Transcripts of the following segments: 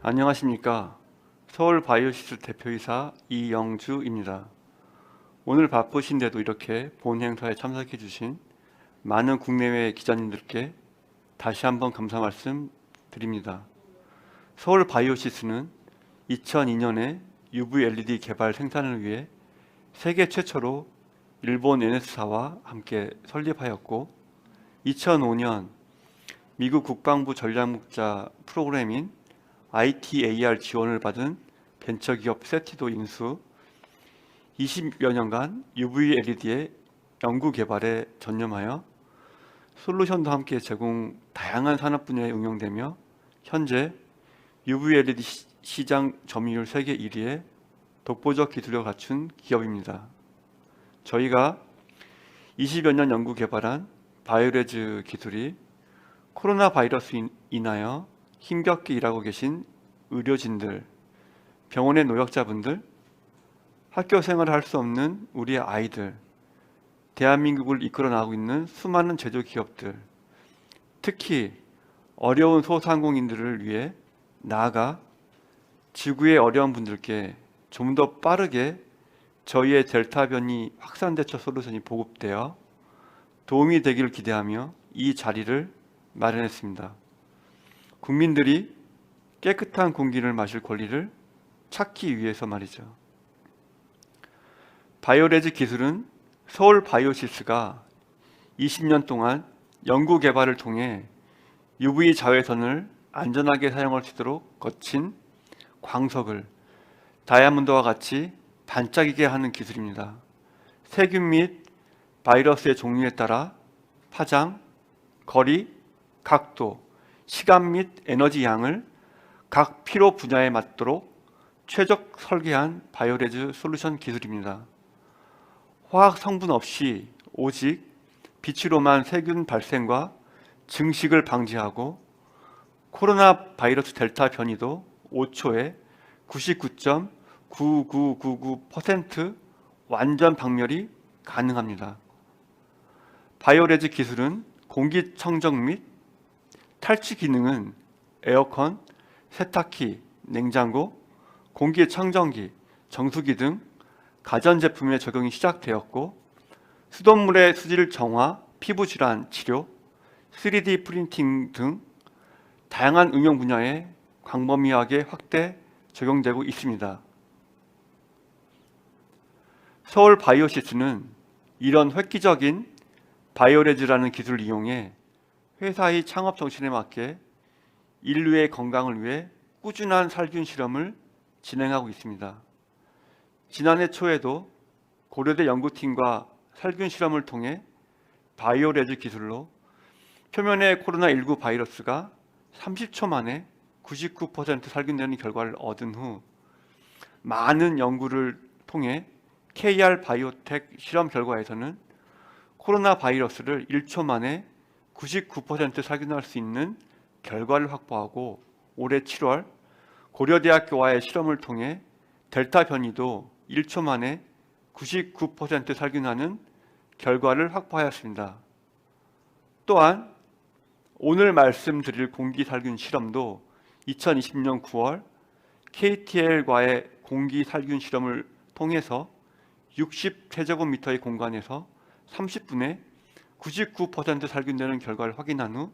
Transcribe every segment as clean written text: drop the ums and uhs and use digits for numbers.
안녕하십니까. 서울바이오시스 대표이사 이영주입니다. 오늘 바쁘신데도 이렇게 본 행사에 참석해 주신 많은 국내외 기자님들께 다시 한번 감사 말씀 드립니다. 서울바이오시스는 2002년에 UV LED 개발 생산을 위해 세계 최초로 일본 NS사와 함께 설립하였고 2005년 미국 국방부 전략목자 프로그램인 ITAR 지원을 받은 벤처기업 세티도 인수 20여 년간 UV LED의 연구 개발에 전념하여 솔루션도 함께 제공 다양한 산업 분야에 응용되며 현재 UV LED 시장 점유율 세계 1위의 독보적 기술력을 갖춘 기업입니다. 저희가 20여 년 연구 개발한 바이오레즈 기술이 코로나 바이러스 인하여 힘겹게 일하고 계신 의료진들, 병원의 노약자분들, 학교 생활을 할 수 없는 우리의 아이들, 대한민국을 이끌어 나가고 있는 수많은 제조기업들, 특히 어려운 소상공인들을 위해 나아가 지구의 어려운 분들께 좀 더 빠르게 저희의 델타 변이 확산 대처 솔루션이 보급되어 도움이 되기를 기대하며 이 자리를 마련했습니다. 국민들이 깨끗한 공기를 마실 권리를 찾기 위해서 말이죠. 바이오레즈 기술은 서울 바이오시스가 20년 동안 연구 개발을 통해 UV 자외선을 안전하게 사용할 수 있도록 거친 광석을 다이아몬드와 같이 반짝이게 하는 기술입니다. 세균 및 바이러스의 종류에 따라 파장, 거리, 각도, 시간 및 에너지 양을 각 필요 분야에 맞도록 최적 설계한 바이오레즈 솔루션 기술입니다. 화학 성분 없이 오직 빛으로만 세균 발생과 증식을 방지하고 코로나 바이러스 델타 변이도 5초에 99.9999% 완전 박멸이 가능합니다. 바이오레즈 기술은 공기청정 및 탈취 기능은 에어컨, 세탁기, 냉장고, 공기청정기, 정수기 등 가전제품에 적용이 시작되었고 수돗물의 수질 정화, 피부질환 치료, 3D 프린팅 등 다양한 응용 분야에 광범위하게 확대 적용되고 있습니다. 서울 바이오시스는 이런 획기적인 바이오레즈라는 기술을 이용해 회사의 창업 정신에 맞게 인류의 건강을 위해 꾸준한 살균 실험을 진행하고 있습니다. 지난해 초에도 고려대 연구팀과 살균 실험을 통해 바이오레즈 기술로 표면의 코로나19 바이러스가 30초 만에 99% 살균되는 결과를 얻은 후 많은 연구를 통해 KR 바이오텍 실험 결과에서는 코로나 바이러스를 1초 만에 99% 살균할 수 있는 결과를 확보하고 올해 7월 고려대학교와의 실험을 통해 델타 변이도 1초 만에 99% 살균하는 결과를 확보하였습니다. 또한 오늘 말씀드릴 공기 살균 실험도 2020년 9월 KTL과의 공기 살균 실험을 통해서 60세제곱미터의 공간에서 30분에 99% 살균되는 결과를 확인한 후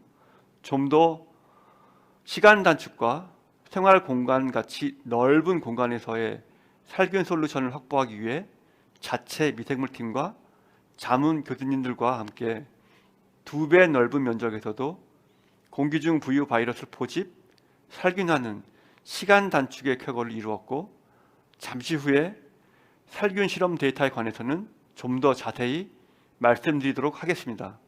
좀 더 시간 단축과 생활 공간 같이 넓은 공간에서의 살균 솔루션을 확보하기 위해 자체 미생물팀과 자문 교수님들과 함께 2배 넓은 면적에서도 공기 중 부유 바이러스 포집, 살균하는 시간 단축의 쾌거를 이루었고 잠시 후에 살균 실험 데이터에 관해서는 좀 더 자세히 말씀드리도록 하겠습니다.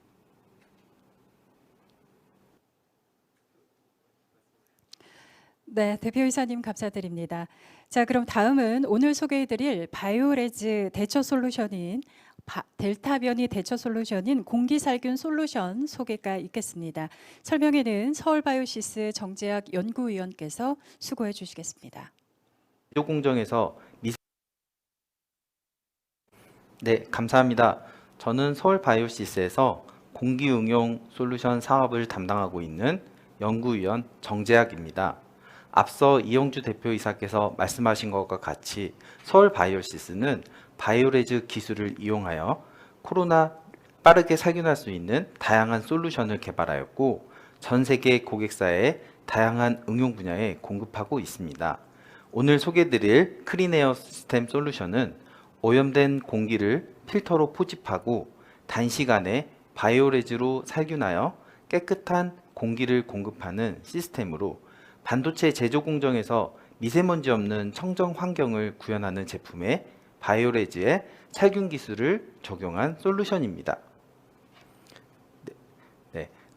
네, 대표이사님 감사드립니다. 자, 그럼 다음은 오늘 소개해드릴 바이오레즈 대처 솔루션인 델타 변이 대처 솔루션인 공기살균 솔루션 소개가 있겠습니다. 설명에는 서울바이오시스 정재학 연구위원께서 수고해 주시겠습니다. 공정에서 네, 감사합니다. 저는 서울바이오시스에서 공기응용 솔루션 사업을 담당하고 있는 연구위원 정재학입니다. 앞서 이영주 대표이사께서 말씀하신 것과 같이 서울 바이오시스는 바이오레즈 기술을 이용하여 코로나 빠르게 살균할 수 있는 다양한 솔루션을 개발하였고 전 세계 고객사에 다양한 응용 분야에 공급하고 있습니다. 오늘 소개드릴 클린에어 시스템 솔루션은 오염된 공기를 필터로 포집하고 단시간에 바이오레즈로 살균하여 깨끗한 공기를 공급하는 시스템으로 반도체 제조 공정에서 미세먼지 없는 청정 환경을 구현하는 제품에 바이오레즈의 살균 기술을 적용한 솔루션입니다.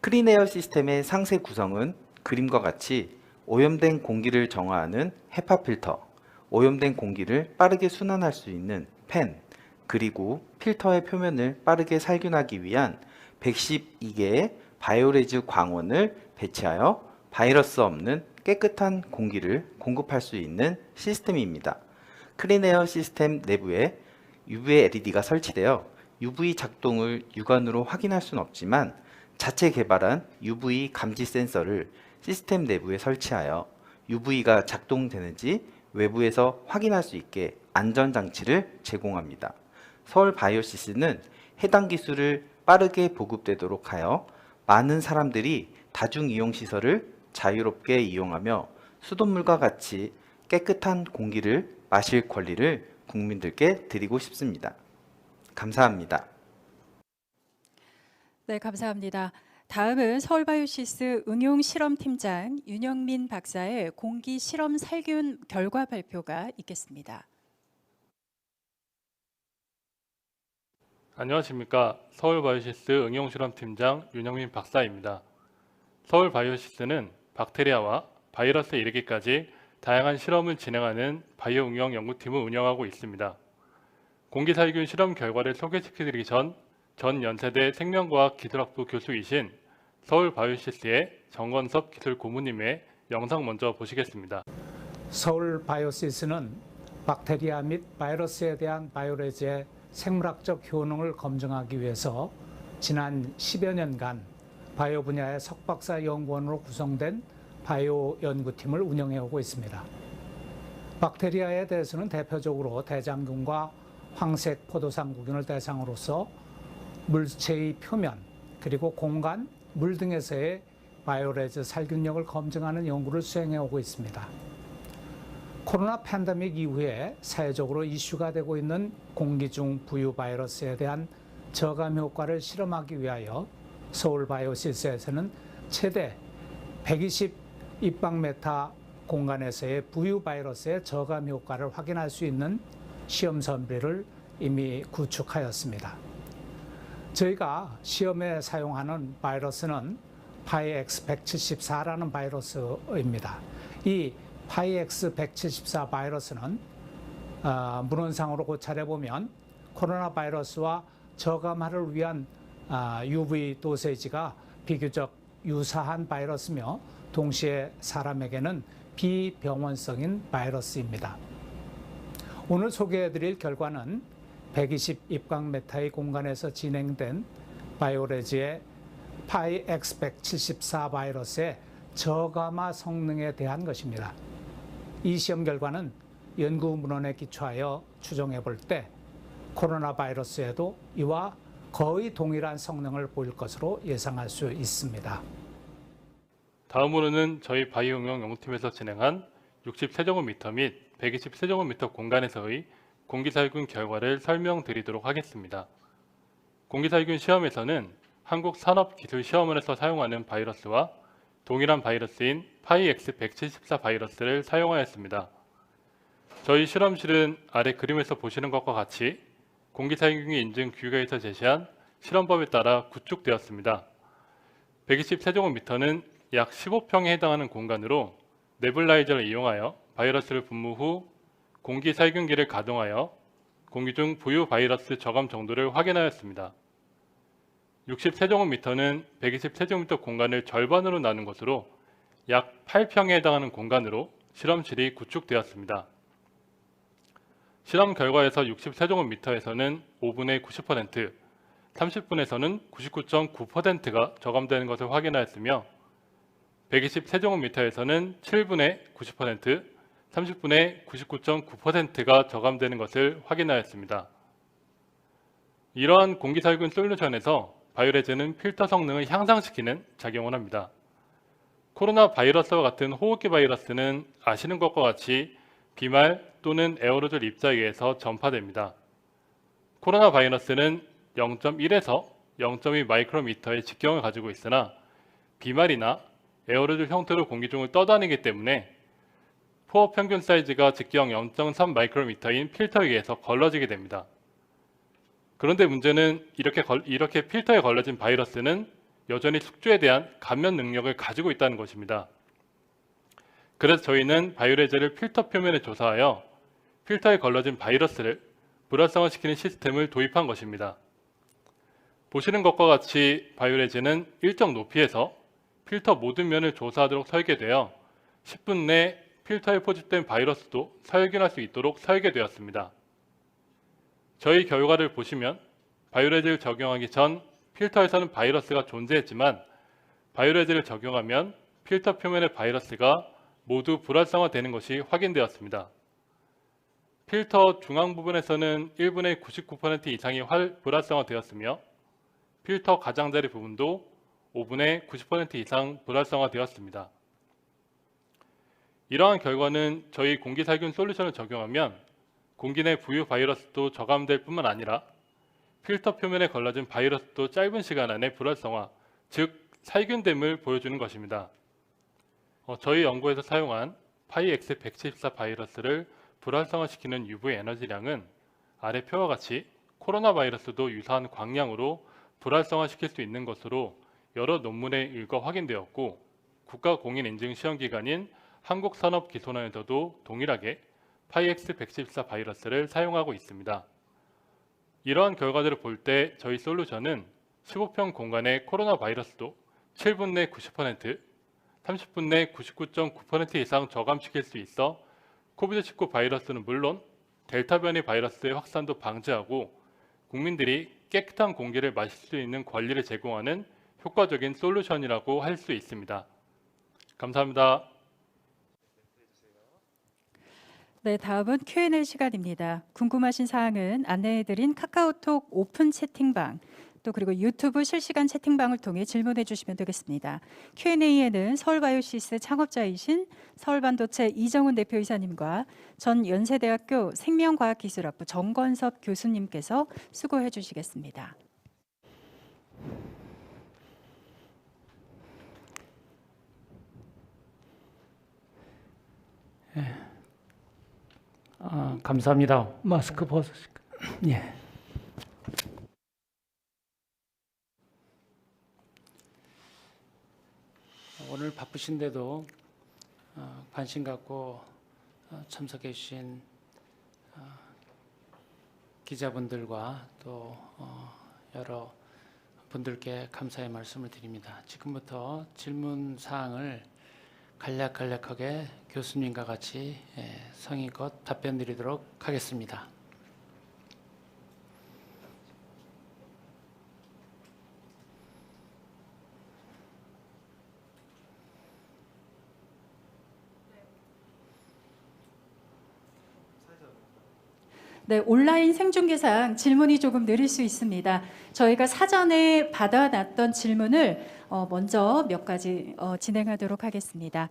클린에어 시스템의 상세 구성은 그림과 같이 오염된 공기를 정화하는 헤파 필터, 오염된 공기를 빠르게 순환할 수 있는 팬, 그리고 필터의 표면을 빠르게 살균하기 위한 112개의 바이오레즈 광원을 배치하여 바이러스 없는 깨끗한 공기를 공급할 수 있는 시스템입니다. 클린에어 시스템 내부에 UV LED가 설치되어 UV 작동을 육안으로 확인할 수는 없지만 자체 개발한 UV 감지 센서를 시스템 내부에 설치하여 UV가 작동되는지 외부에서 확인할 수 있게 안전장치를 제공합니다. 서울 바이오시스는 해당 기술을 빠르게 보급되도록 하여 많은 사람들이 다중이용시설을 자유롭게 이용하며 수돗물과 같이 깨끗한 공기를 마실 권리를 국민들께 드리고 싶습니다. 감사합니다. 네, 감사합니다. 다음은 서울바이오시스 응용실험팀장 윤영민 박사의 공기 실험 살균 결과 발표가 있겠습니다. 안녕하십니까. 서울바이오시스 응용실험팀장 윤영민 박사입니다. 서울바이오시스는 박테리아와 바이러스에 이르기까지 다양한 실험을 진행하는 바이오 응용 연구팀을 운영하고 있습니다. 공기살균 실험 결과를 소개시켜드리기 전 연세대 생명과학 기술학부 교수이신 서울바이오시스의 정건석 기술고문님의 영상 먼저 보시겠습니다. 서울바이오시스는 박테리아 및 바이러스에 대한 바이오레즈의 생물학적 효능을 검증하기 위해서 지난 10여 년간 바이오 분야의 석박사 연구원으로 구성된 바이오 연구팀을 운영해오고 있습니다. 박테리아에 대해서는 대표적으로 대장균과 황색 포도상구균을 대상으로서 물체의 표면 그리고 공간, 물 등에서의 바이오레즈 살균력을 검증하는 연구를 수행해오고 있습니다. 코로나 팬데믹 이후에 사회적으로 이슈가 되고 있는 공기 중 부유 바이러스에 대한 저감 효과를 실험하기 위하여 서울 바이오시스에서는 최대 120 입방메타 공간에서의 부유 바이러스의 저감 효과를 확인할 수 있는 시험 설비를 이미 구축하였습니다. 저희가 시험에 사용하는 바이러스는 파이X174라는 바이러스입니다. 이 파이X174 바이러스는 문헌상으로 고찰해 보면 코로나 바이러스와 저감화를 위한 UV 도세지가 비교적 유사한 바이러스며 동시에 사람에게는 비병원성인 바이러스입니다. 오늘 소개해드릴 결과는 120 입광메타의 공간에서 진행된 바이오레즈의 파이X174 바이러스의 저감화 성능에 대한 것입니다. 이 시험 결과는 연구 문헌에 기초하여 추정해 볼 때 코로나 바이러스에도 이와 거의 동일한 성능을 보일 것으로 예상할 수 있습니다. 다음으로는 저희 바이오 응용 연구팀에서 진행한 60세제곱미터 및 120세제곱미터 공간에서의 공기살균 결과를 설명드리도록 하겠습니다. 공기살균 시험에서는 한국산업기술시험원에서 사용하는 바이러스와 동일한 바이러스인 파이X174 바이러스를 사용하였습니다. 저희 실험실은 아래 그림에서 보시는 것과 같이 공기살균기 인증 규격에서 제시한 실험법에 따라 구축되었습니다. 120세제곱미터는 약 15평에 해당하는 공간으로 네뷸라이저를 이용하여 바이러스를 분무 후 공기살균기를 가동하여 공기 중 부유 바이러스 저감 정도를 확인하였습니다. 60세제곱미터는 120세제곱미터 공간을 절반으로 나눈 것으로 약 8평에 해당하는 공간으로 실험실이 구축되었습니다. 실험 결과에서 60세제곱미터에서는 5분의 90%, 30분에서는 99.9%가 저감되는 것을 확인하였으며 120 세제곱미터에서는 7분의 90%, 30분의 99.9%가 저감되는 것을 확인하였습니다. 이러한 공기살균 솔루션에서 바이오레즈는 필터 성능을 향상시키는 작용을 합니다. 코로나 바이러스와 같은 호흡기 바이러스는 아시는 것과 같이 비말 또는 에어로졸 입자에 의해서 전파됩니다. 코로나 바이러스는 0.1에서 0.2 마이크로미터의 직경을 가지고 있으나 비말이나 에어로졸 형태로 공기 중을 떠다니기 때문에 포업 평균 사이즈가 직경 0.3 마이크로미터인 필터에 의해서 걸러지게 됩니다. 그런데 문제는 이렇게 필터에 걸러진 바이러스는 여전히 숙주에 대한 감면 능력을 가지고 있다는 것입니다. 그래서 저희는 바이오레즈를 필터 표면에 조사하여 필터에 걸러진 바이러스를 불활성화시키는 시스템을 도입한 것입니다. 보시는 것과 같이 바이오레즈는 일정 높이에서 필터 모든 면을 조사하도록 설계되어 10분 내 필터에 포집된 바이러스도 살균할 수 있도록 설계되었습니다. 저희 결과를 보시면 바이오레즈를 적용하기 전 필터에서는 바이러스가 존재했지만 바이오레즈를 적용하면 필터 표면의 바이러스가 모두 불활성화되는 것이 확인되었습니다. 필터 중앙 부분에서는 1분의 99% 이상이 불활성화되었으며 필터 가장자리 부분도 5분의 90% 이상 불활성화되었습니다. 이러한 결과는 저희 공기살균 솔루션을 적용하면 공기 내 부유 바이러스도 저감될 뿐만 아니라 필터 표면에 걸러진 바이러스도 짧은 시간 안에 불활성화, 즉 살균됨을 보여주는 것입니다. 저희 연구에서 사용한 파이X174 바이러스를 불활성화시키는 UV 에너지량은 아래 표와 같이 코로나 바이러스도 유사한 광량으로 불활성화시킬 수 있는 것으로 여러 논문에 일거 확인되었고 국가 공인 인증 시험 기관인 한국산업기술원에서도 동일하게 파이X114 바이러스를 사용하고 있습니다. 이러한 결과들을 볼 때 저희 솔루션은 15평 공간의 코로나 바이러스도 7분 내 90%, 30분 내 99.9% 이상 저감시킬 수 있어 코비드19 바이러스는 물론 델타 변이 바이러스의 확산도 방지하고 국민들이 깨끗한 공기를 마실 수 있는 권리를 제공하는 효과적인 솔루션이라고 할 수 있습니다. 감사합니다. 네, 다음은 Q&A 시간입니다. 궁금하신 사항은 안내해드린 카카오톡 오픈 채팅방 또 그리고 유튜브 실시간 채팅방을 통해 질문해 주시면 되겠습니다. Q&A에는 서울바이오시스 창업자이신 서울반도체 이정훈 대표이사님과 전 연세대학교 생명과학기술학부 정건섭 교수님께서 수고해 주시겠습니다. 감사합니다. 마스크 벗으실까요? 예. 오늘 바쁘신데도 관심 갖고 참석해 주신 기자분들과 또 여러 분들께 감사의 말씀을 드립니다. 지금부터 질문 사항을 간략하게 교수님과 같이 성의껏 답변 드리도록 하겠습니다. 네, 온라인 생중계상 질문이 조금 느릴 수 있습니다. 저희가 사전에 받아놨던 질문을 먼저 몇 가지 진행하도록 하겠습니다.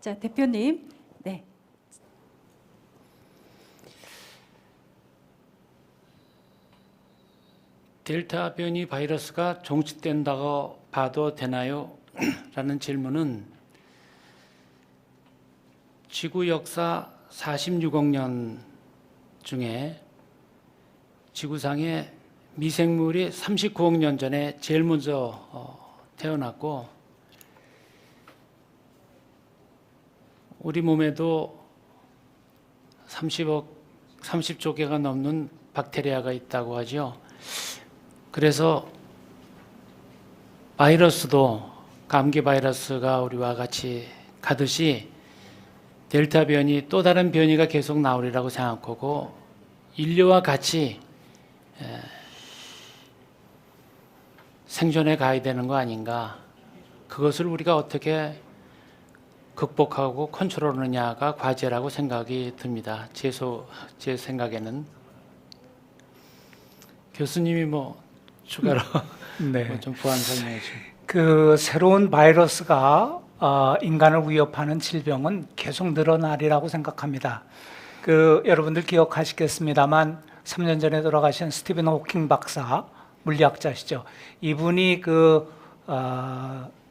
자, 대표님. 네. 델타 변이 바이러스가 종식된다고 봐도 되나요? 라는 질문은 지구 역사 46억 년 중에 지구상에 미생물이 39억 년 전에 제일 먼저 태어났고 우리 몸에도 30조 개가 넘는 박테리아가 있다고 하죠. 그래서 바이러스도 감기 바이러스가 우리와 같이 가듯이 델타 변이 또 다른 변이가 계속 나오리라고 생각하고 인류와 같이 생존해 가야 되는 거 아닌가 그것을 우리가 어떻게 극복하고 컨트롤하느냐가 과제라고 생각이 듭니다. 제 생각에는. 교수님이 뭐 추가로 네. 좀 보완 설명해 주시면. 그 새로운 바이러스가 인간을 위협하는 질병은 계속 늘어나리라고 생각합니다. 그 여러분들 기억하시겠습니다만 3년 전에 돌아가신 스티븐 호킹 박사, 물리학자시죠. 이분이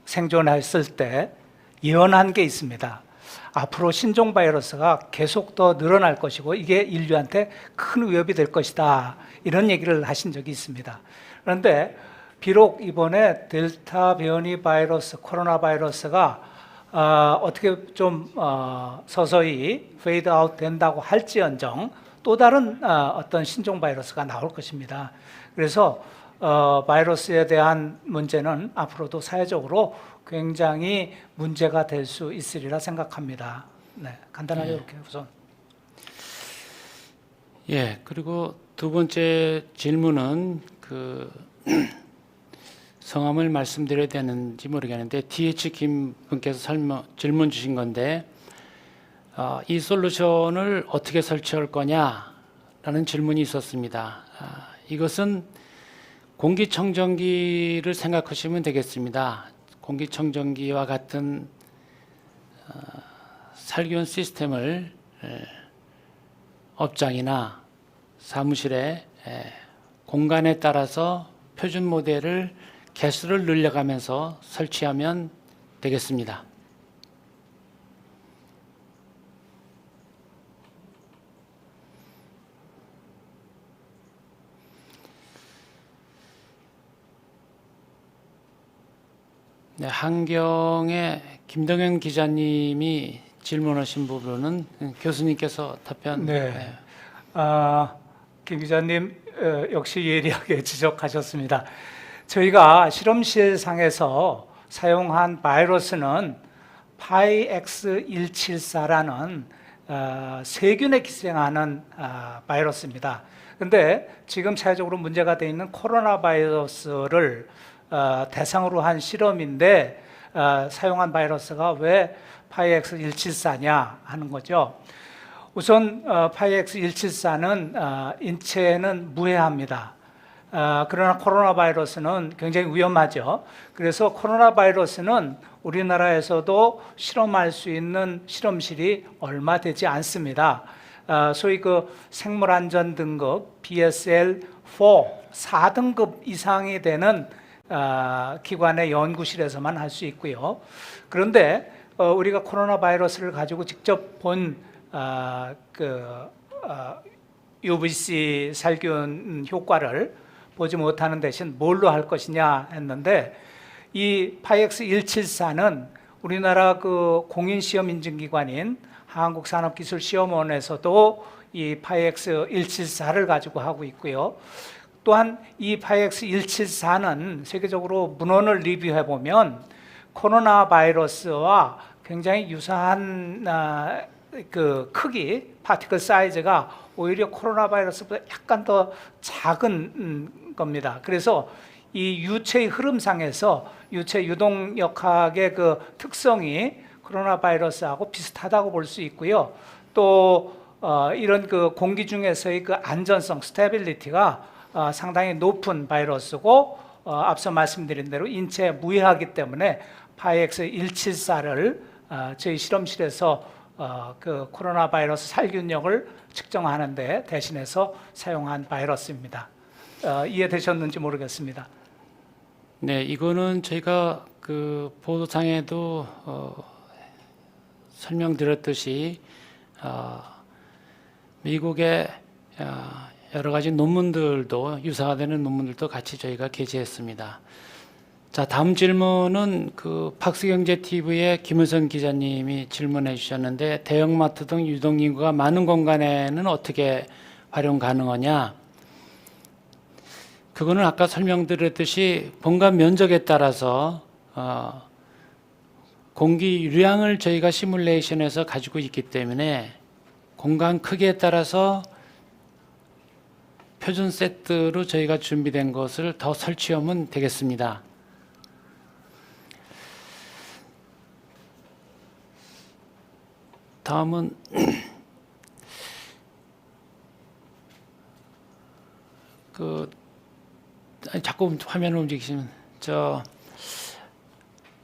생존했을 때 예언한 게 있습니다. 앞으로 신종 바이러스가 계속 더 늘어날 것이고 이게 인류한테 큰 위협이 될 것이다. 이런 얘기를 하신 적이 있습니다. 그런데 비록 이번에 델타 변이 바이러스, 코로나 바이러스가 어떻게 좀 서서히 페이드 아웃 된다고 할지언정 또 다른 어떤 신종 바이러스가 나올 것입니다. 그래서 바이러스에 대한 문제는 앞으로도 사회적으로 굉장히 문제가 될 수 있으리라 생각합니다. 네, 간단하게 이렇게 우선. 예, 그리고 두 번째 질문은 성함을 말씀드려야 되는지 모르겠는데 DH 김 분께서 질문 주신 건데 이 솔루션을 어떻게 설치할 거냐라는 질문이 있었습니다. 이것은 공기청정기를 생각하시면 되겠습니다. 공기청정기와 같은 살균 시스템을 업장이나 사무실에 공간에 따라서 표준 모델을 개수를 늘려가면서 설치하면 되겠습니다. 네, 한경의 김동현 기자님이 질문하신 부분은 교수님께서 답변. 네. 김 기자님 역시 예리하게 지적하셨습니다. 저희가 실험실 상에서 사용한 바이러스는 파이X174라는 세균에 기생하는 바이러스입니다. 그런데 지금 사회적으로 문제가 되어 있는 코로나 바이러스를 대상으로 한 실험인데 사용한 바이러스가 왜 파이X174냐 하는 거죠. 우선 파이X174는 인체에는 무해합니다. 그러나 코로나 바이러스는 굉장히 위험하죠. 그래서 코로나 바이러스는 우리나라에서도 실험할 수 있는 실험실이 얼마 되지 않습니다. 소위 그 생물안전 등급 BSL-4, 4등급 이상이 되는 기관의 연구실에서만 할 수 있고요. 그런데 우리가 코로나 바이러스를 가지고 직접 본 UVC 살균 효과를 보지 못하는 대신 뭘로 할 것이냐 했는데 이 파이X174는 우리나라 그 공인시험 인증기관인 한국산업기술시험원에서도 이 파이X174를 가지고 하고 있고요. 또한 이 파이X174는 세계적으로 문헌을 리뷰해 보면 코로나 바이러스와 굉장히 유사한 그 크기, 파티클 사이즈가 오히려 코로나 바이러스보다 약간 더 작은 겁니다. 그래서 이 유체의 흐름상에서 유체 유동역학의 그 특성이 코로나 바이러스하고 비슷하다고 볼 수 있고요. 또 이런 그 공기 중에서의 그 안전성, 스테빌리티가 상당히 높은 바이러스고 앞서 말씀드린 대로 인체에 무해하기 때문에 파이X174를 저희 실험실에서 그 코로나 바이러스 살균력을 측정하는 데 대신해서 사용한 바이러스입니다. 이해되셨는지 모르겠습니다. 네, 이거는 저희가 그 보도상에도 설명드렸듯이 미국의 여러 가지 논문들도 유사화되는 논문들도 같이 저희가 게재했습니다. 자, 다음 질문은 그 박스경제TV의 김우선 기자님이 질문해 주셨는데 대형마트 등 유동인구가 많은 공간에는 어떻게 활용 가능하냐? 그거는 아까 설명드렸듯이 본관 면적에 따라서 공기 유량을 저희가 시뮬레이션에서 가지고 있기 때문에 공간 크기에 따라서 표준 세트로 저희가 준비된 것을 더 설치하면 되겠습니다. 다음은 자꾸 화면을 움직이시면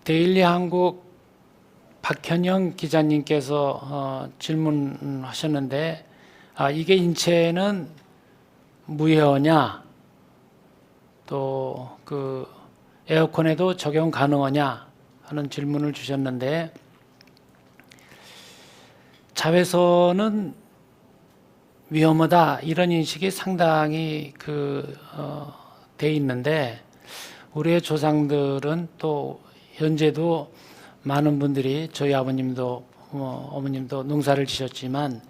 데일리 한국 박현영 기자님께서 질문하셨는데 이게 인체에는 무해하냐, 또 그 에어컨에도 적용 가능하냐 하는 질문을 주셨는데, 자외선은 위험하다 이런 인식이 상당히 돼 있는데, 우리의 조상들은 또 현재도 많은 분들이, 저희 아버님도 어머님도 농사를 지셨지만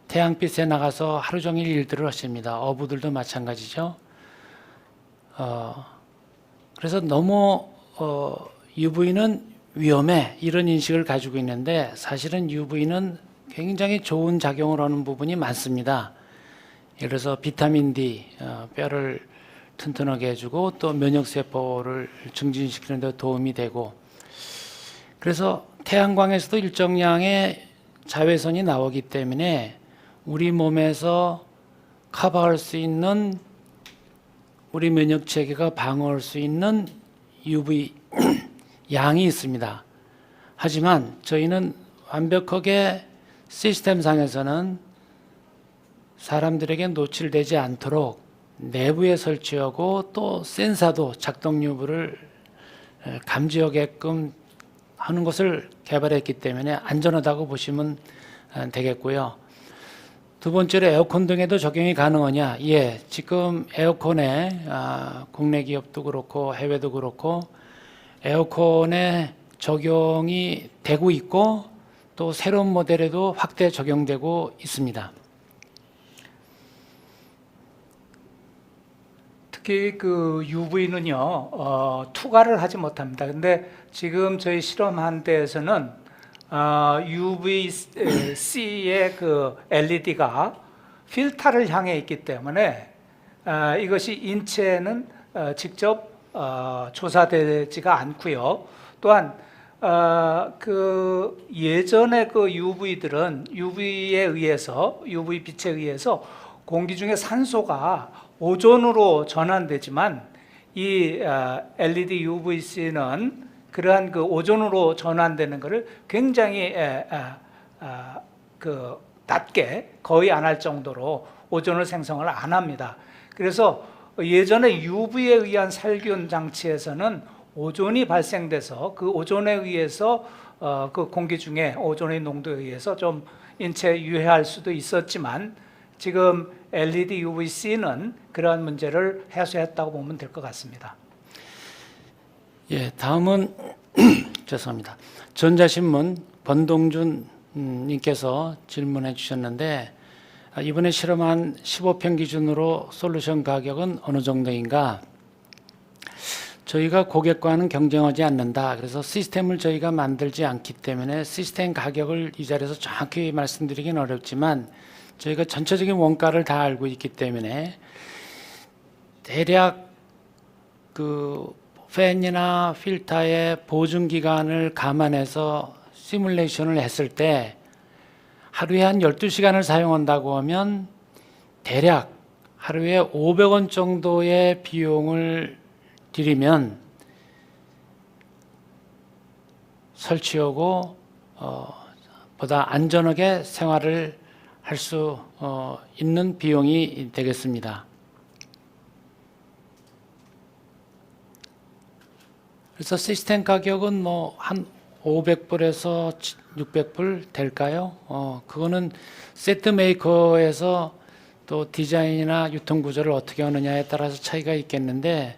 태양빛에 나가서 하루 종일 일들을 하십니다. 어부들도 마찬가지죠. 그래서 너무 UV는 위험해 이런 인식을 가지고 있는데, 사실은 UV는 굉장히 좋은 작용을 하는 부분이 많습니다. 예를 들어서 비타민 D, 뼈를 튼튼하게 해주고 또 면역세포를 증진시키는 데 도움이 되고, 그래서 태양광에서도 일정량의 자외선이 나오기 때문에 우리 몸에서 커버할 수 있는, 우리 면역 체계가 방어할 수 있는 UV 양이 있습니다. 하지만 저희는 완벽하게 시스템상에서는 사람들에게 노출되지 않도록 내부에 설치하고 또 센서도 작동 여부를 감지하게끔 하는 것을 개발했기 때문에 안전하다고 보시면 되겠고요. 두 번째로 에어컨 등에도 적용이 가능하냐? 예, 지금 에어컨에 국내 기업도 그렇고 해외도 그렇고 에어컨에 적용이 되고 있고 또 새로운 모델에도 확대 적용되고 있습니다. 특히 그 UV는요, 투과를 하지 못합니다. 근데 지금 저희 실험한 데에서는 UVC의 그 LED가 필터를 향해 있기 때문에 이것이 인체에는 직접 조사되지가 않고요. 또한 그 예전에 그 UV들은 UV 빛에 의해서 공기 중에 산소가 오존으로 전환되지만 이 LED UVC는 그러한 그 오존으로 전환되는 것을 굉장히 그 낮게, 거의 안 할 정도로 오존을 생성을 안 합니다. 그래서 예전에 UV에 의한 살균 장치에서는 오존이 발생돼서 그 오존에 의해서 그 공기 중에 오존의 농도에 의해서 좀 인체에 유해할 수도 있었지만 지금 LED UVC는 그러한 문제를 해소했다고 보면 될 것 같습니다. 예, 다음은 죄송합니다. 전자신문 번동준 님께서 질문해 주셨는데, 이번에 실험한 15평 기준으로 솔루션 가격은 어느 정도인가? 저희가 고객과는 경쟁하지 않는다. 그래서 시스템을 저희가 만들지 않기 때문에 시스템 가격을 이 자리에서 정확히 말씀드리긴 어렵지만 저희가 전체적인 원가를 다 알고 있기 때문에 대략 그 팬이나 필터의 보증 기간을 감안해서 시뮬레이션을 했을 때 하루에 한 12시간을 사용한다고 하면 대략 하루에 500원 정도의 비용을 들이면 설치하고 보다 안전하게 생활을 할 수 있는 비용이 되겠습니다. 그래서 시스템 가격은 뭐 한 500불에서 600불 될까요? 그거는 세트 메이커에서 또 디자인이나 유통 구조를 어떻게 하느냐에 따라서 차이가 있겠는데,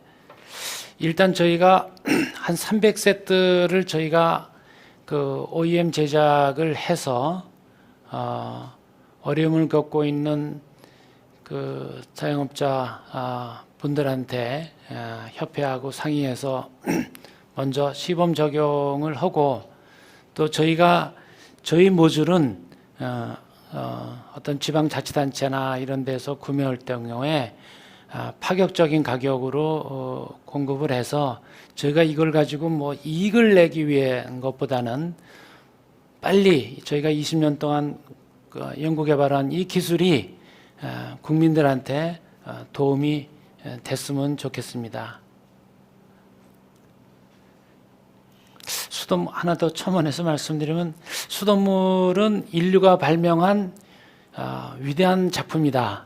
일단 저희가 한 300세트를 저희가 그 OEM 제작을 해서 어려움을 겪고 있는 그 자영업자 분들한테 협회하고 상의해서 먼저 시범 적용을 하고, 또 저희 모듈은 어떤 지방자치단체나 이런 데서 구매할 경우에 파격적인 가격으로 공급을 해서 저희가 이걸 가지고 뭐 이익을 내기 위한 것보다는 빨리 저희가 20년 동안 연구 개발한 이 기술이 국민들한테 도움이 됐으면 좋겠습니다. 수돗물 하나 더 첨언해서 말씀드리면, 수돗물은 인류가 발명한 위대한 작품이다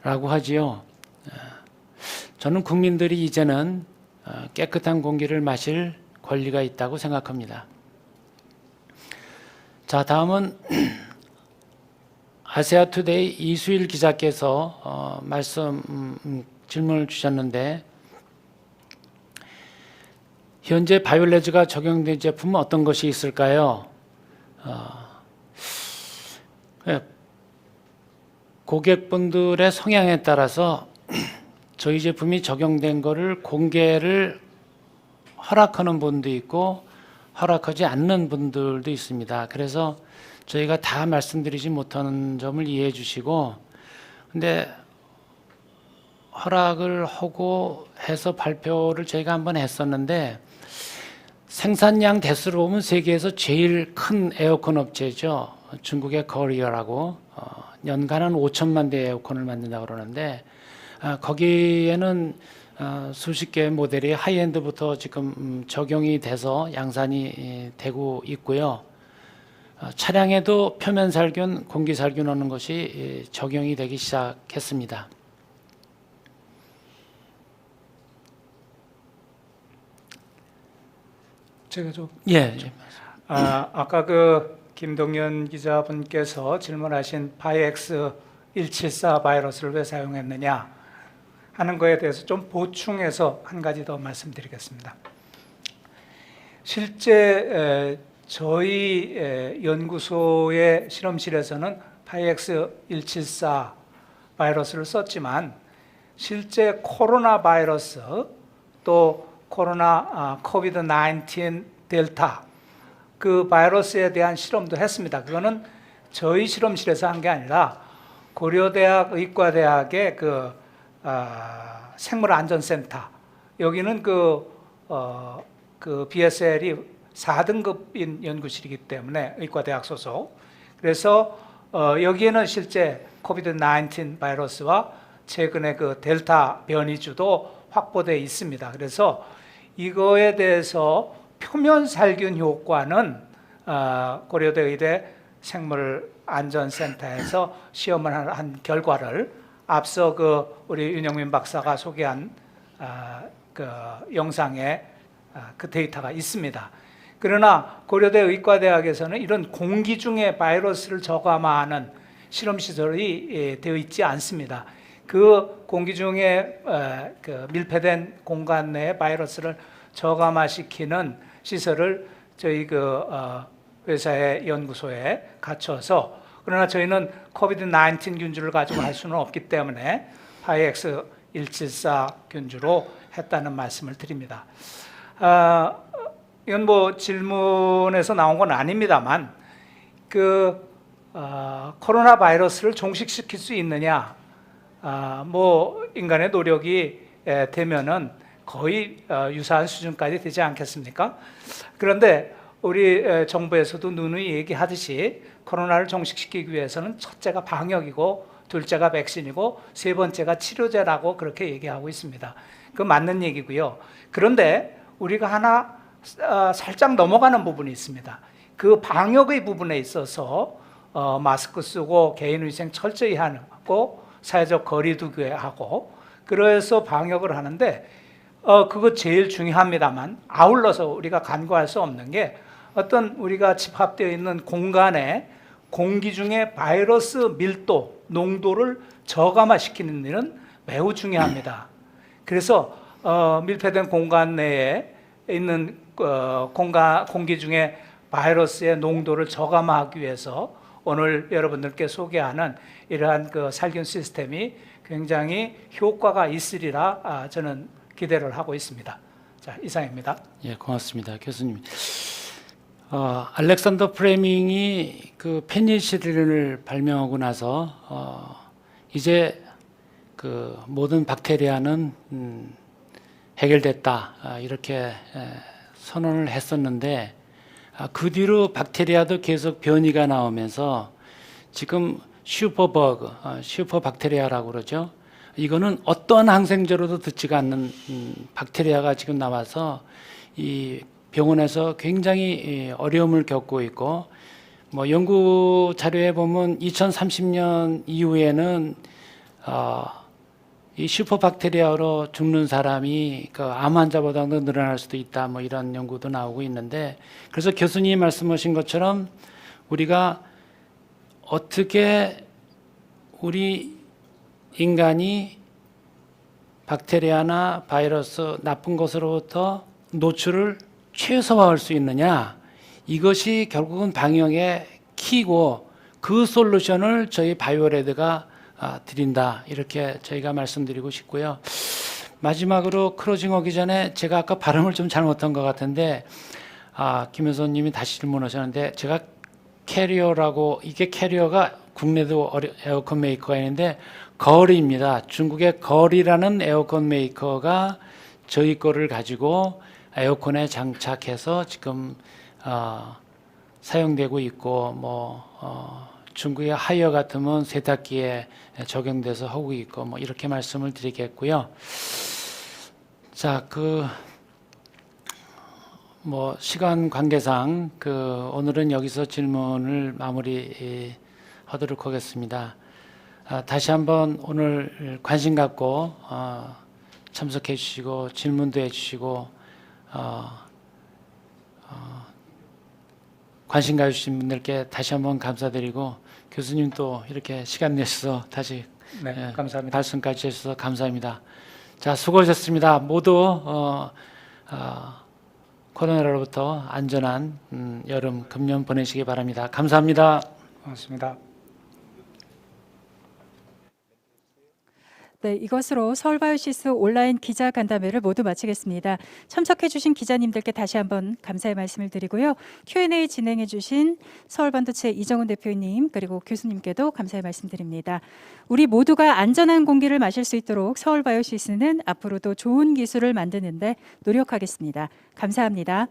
라고 하지요. 저는 국민들이 이제는 깨끗한 공기를 마실 권리가 있다고 생각합니다. 자, 다음은 아세아투데이 이수일 기자께서 질문을 주셨는데, 현재 바이오레즈가 적용된 제품은 어떤 것이 있을까요? 고객분들의 성향에 따라서 저희 제품이 적용된 것을 공개를 허락하는 분도 있고 허락하지 않는 분들도 있습니다. 그래서 저희가 다 말씀드리지 못하는 점을 이해해 주시고, 근데 허락을 하고 해서 발표를 저희가 한번 했었는데, 생산량 대수로 보면 세계에서 제일 큰 에어컨 업체죠. 중국의 거리어라고 연간 한 5천만 대 에어컨을 만든다고 그러는데, 거기에는 수십 개의 모델이 하이엔드부터 지금 적용이 돼서 양산이 되고 있고요. 차량에도 표면 살균, 공기 살균 하는 것이 적용이 되기 시작했습니다. 제가 좀 예. 아까 그 김동연 기자분께서 질문하신 바이엑스 174 바이러스를 왜 사용했느냐 하는 거에 대해서 좀 보충해서 한 가지 더 말씀드리겠습니다. 실제 저희 연구소의 실험실에서는 바이엑스 174 바이러스를 썼지만, 실제 코로나 바이러스 또 코로나 코비드-19 델타 그 바이러스에 대한 실험도 했습니다. 그거는 저희 실험실에서 한 게 아니라 고려대학 의과대학의 그 생물안전센터, 여기는 그 BSL이 4등급인 연구실이기 때문에 의과대학 소속. 그래서 여기에는 실제 코비드-19 바이러스와 최근에 그 델타 변이주도 확보되어 있습니다. 그래서 이거에 대해서 표면 살균 효과는 고려대 의대 생물안전센터에서 시험을 한 결과를 앞서 그 우리 윤영민 박사가 소개한 그 영상에 그 데이터가 있습니다. 그러나 고려대 의과대학에서는 이런 공기 중에 바이러스를 저감하는 실험시설이 되어 있지 않습니다. 그 공기 중에 그 밀폐된 공간 내에 바이러스를 저감화시키는 시설을 저희 그 회사의 연구소에 갖춰서, 그러나 저희는 코비드-19 균주를 가지고 할 수는 없기 때문에 바이엑스 174 균주로 했다는 말씀을 드립니다. 이건 뭐 질문에서 나온 건 아닙니다만, 그 코로나 바이러스를 종식시킬 수 있느냐, 뭐 인간의 노력이 되면은 거의 유사한 수준까지 되지 않겠습니까? 그런데 우리 정부에서도 누누이 얘기하듯이 코로나를 종식시키기 위해서는 첫째가 방역이고, 둘째가 백신이고, 세 번째가 치료제라고 그렇게 얘기하고 있습니다. 그 맞는 얘기고요. 그런데 우리가 하나 살짝 넘어가는 부분이 있습니다. 그 방역의 부분에 있어서 마스크 쓰고 개인위생 철저히 하고 사회적 거리 두기 하고, 그래서 방역을 하는데 그거 제일 중요합니다만, 아울러서 우리가 간과할 수 없는 게, 어떤 우리가 집합되어 있는 공간에 공기 중에 바이러스 밀도, 농도를 저감화시키는 일은 매우 중요합니다. 그래서 밀폐된 공간 내에 있는 공기 중에 바이러스의 농도를 저감화하기 위해서 오늘 여러분들께 소개하는 이러한 그 살균 시스템이 굉장히 효과가 있으리라 저는 기대를 하고 있습니다. 자, 이상입니다. 예, 고맙습니다, 교수님. 알렉산더 프레밍이 그 페니실린을 발명하고 나서 이제 그 모든 박테리아는 해결됐다 이렇게 선언을 했었는데, 그 뒤로 박테리아도 계속 변이가 나오면서 지금 슈퍼버그, 슈퍼박테리아라고 그러죠. 이거는 어떠한 항생제로도 듣지가 않는 박테리아가 지금 나와서 이 병원에서 굉장히 어려움을 겪고 있고, 뭐 연구 자료에 보면 2030년 이후에는 이 슈퍼박테리아로 죽는 사람이 그 암 환자보다도 늘어날 수도 있다, 뭐 이런 연구도 나오고 있는데, 그래서 교수님이 말씀하신 것처럼 우리가 어떻게 우리 인간이 박테리아나 바이러스 나쁜 것으로부터 노출을 최소화할 수 있느냐, 이것이 결국은 방역의 키고, 그 솔루션을 저희 바이오레드가 드린다, 이렇게 저희가 말씀드리고 싶고요. 마지막으로 클로징 하기 전에 제가 아까 발음을 좀 잘못한 것 같은데, 김 교수님이 다시 질문하셨는데, 제가 캐리어라고, 이게 캐리어가 국내도 에어컨 메이커가 있는데 거리입니다. 중국의 거리라는 에어컨 메이커가 저희 거를 가지고 에어컨에 장착해서 지금 사용되고 있고, 뭐 중국의 하이어 같으면 세탁기에 적용돼서 하고 있고, 뭐 이렇게 말씀을 드리겠고요. 자, 뭐 시간 관계상 오늘은 여기서 질문을 마무리하도록 하겠습니다. 다시 한번 오늘 관심 갖고 참석해 주시고 질문도 해 주시고 관심 가주신 분들께 다시 한번 감사드리고, 교수님 또 이렇게 시간 내셔서 다시 네, 감사합니다. 발언까지 해주셔서 감사합니다. 자, 수고하셨습니다. 모두 코로나로부터 안전한 여름 금년 보내시기 바랍니다. 감사합니다. 고맙습니다. 네, 이것으로 서울바이오시스 온라인 기자 간담회를 모두 마치겠습니다. 참석해주신 기자님들께 다시 한번 감사의 말씀을 드리고요. Q&A 진행해주신 서울반도체 이정훈 대표님, 그리고 교수님께도 감사의 말씀드립니다. 우리 모두가 안전한 공기를 마실 수 있도록 서울바이오시스는 앞으로도 좋은 기술을 만드는데 노력하겠습니다. 감사합니다.